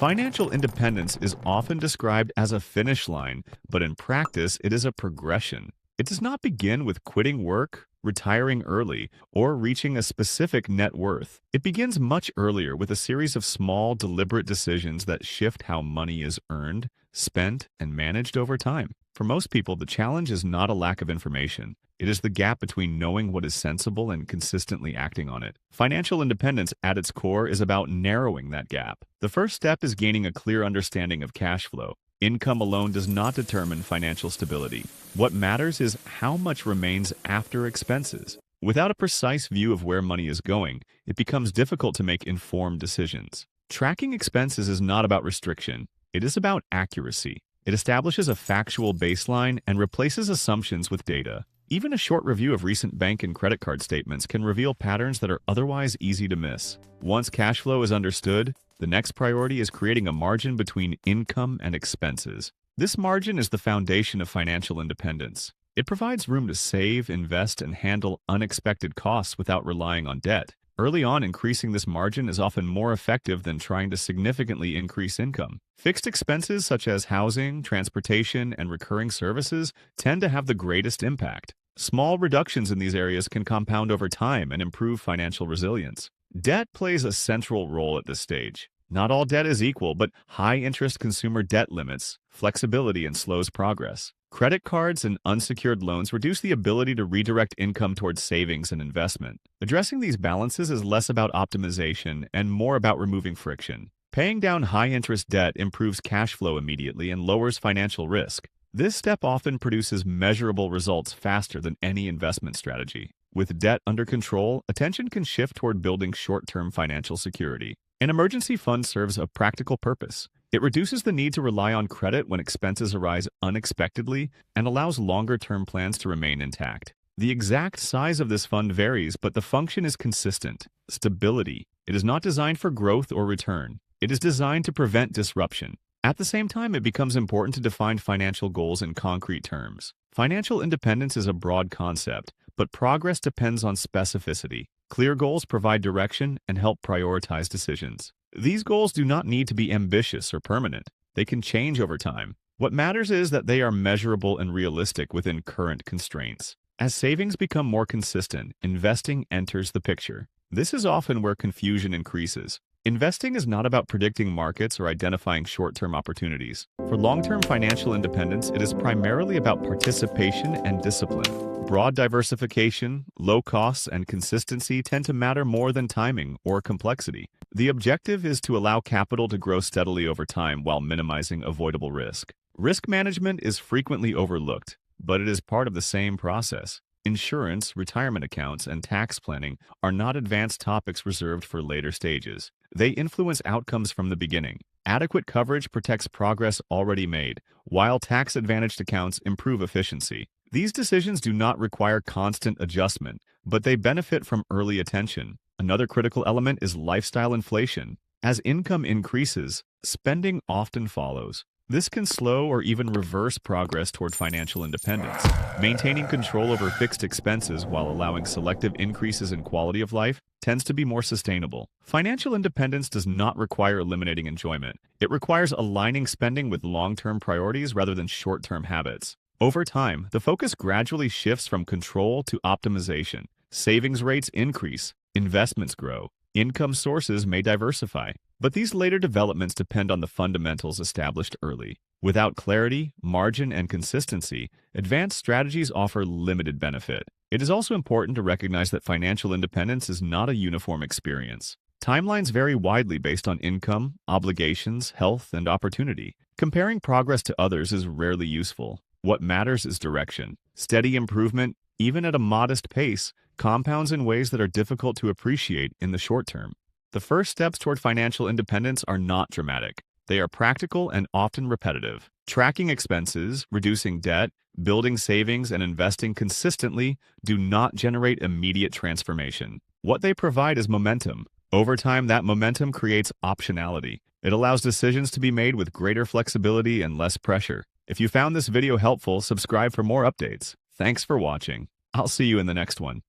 Financial independence is often described as a finish line, but in practice, it is a progression. It does not begin with quitting work, retiring early, or reaching a specific net worth. It begins much earlier with a series of small, deliberate decisions that shift how money is earned, spent, and managed over time. For most people, the challenge is not a lack of information. It is the gap between knowing what is sensible and consistently acting on it. Financial independence at its core is about narrowing that gap. The first step is gaining a clear understanding of cash flow. Income alone does not determine financial stability. What matters is how much remains after expenses. Without a precise view of where money is going, it becomes difficult to make informed decisions. Tracking expenses is not about restriction. It is about accuracy. It establishes a factual baseline and replaces assumptions with data. Even a short review of recent bank and credit card statements can reveal patterns that are otherwise easy to miss. Once cash flow is understood, the next priority is creating a margin between income and expenses. This margin is the foundation of financial independence. It provides room to save, invest, and handle unexpected costs without relying on debt. Early on, increasing this margin is often more effective than trying to significantly increase income. Fixed expenses such as housing, transportation, and recurring services tend to have the greatest impact. Small reductions in these areas can compound over time and improve financial resilience. Debt plays a central role at this stage. Not all debt is equal, but high-interest consumer debt limits flexibility and slows progress. Credit cards and unsecured loans reduce the ability to redirect income towards savings and investment. Addressing these balances is less about optimization and more about removing friction. Paying down high-interest debt improves cash flow immediately and lowers financial risk. This step often produces measurable results faster than any investment strategy. With debt under control, attention can shift toward building short-term financial security. An emergency fund serves a practical purpose. It reduces the need to rely on credit when expenses arise unexpectedly and allows longer-term plans to remain intact. The exact size of this fund varies, but the function is consistent. Stability. It is not designed for growth or return. It is designed to prevent disruption. At the same time, it becomes important to define financial goals in concrete terms. Financial independence is a broad concept, but progress depends on specificity. Clear goals provide direction and help prioritize decisions. These goals do not need to be ambitious or permanent. They can change over time. What matters is that they are measurable and realistic within current constraints. As savings become more consistent, investing enters the picture. This is often where confusion increases. Investing is not about predicting markets or identifying short-term opportunities. For long-term financial independence, it is primarily about participation and discipline. Broad diversification, low costs, and consistency tend to matter more than timing or complexity. The objective is to allow capital to grow steadily over time while minimizing avoidable risk. Risk management is frequently overlooked, but it is part of the same process. Insurance, retirement accounts, and tax planning are not advanced topics reserved for later stages. They influence outcomes from the beginning. Adequate coverage protects progress already made, while tax-advantaged accounts improve efficiency. These decisions do not require constant adjustment, but they benefit from early attention. Another critical element is lifestyle inflation. As income increases, spending often follows. This can slow or even reverse progress toward financial independence. Maintaining control over fixed expenses while allowing selective increases in quality of life tends to be more sustainable. Financial independence does not require eliminating enjoyment. It requires aligning spending with long-term priorities rather than short-term habits. Over time, the focus gradually shifts from control to optimization. Savings rates increase, investments grow, income sources may diversify. But these later developments depend on the fundamentals established early. Without clarity, margin, and consistency, advanced strategies offer limited benefit. It is also important to recognize that financial independence is not a uniform experience. Timelines vary widely based on income, obligations, health, and opportunity. Comparing progress to others is rarely useful. What matters is direction. Steady improvement, even at a modest pace, compounds in ways that are difficult to appreciate in the short term. The first steps toward financial independence are not dramatic. They are practical and often repetitive. Tracking expenses, reducing debt, building savings, and investing consistently do not generate immediate transformation. What they provide is momentum. Over time, that momentum creates optionality. It allows decisions to be made with greater flexibility and less pressure. If you found this video helpful, subscribe for more updates. Thanks for watching. I'll see you in the next one.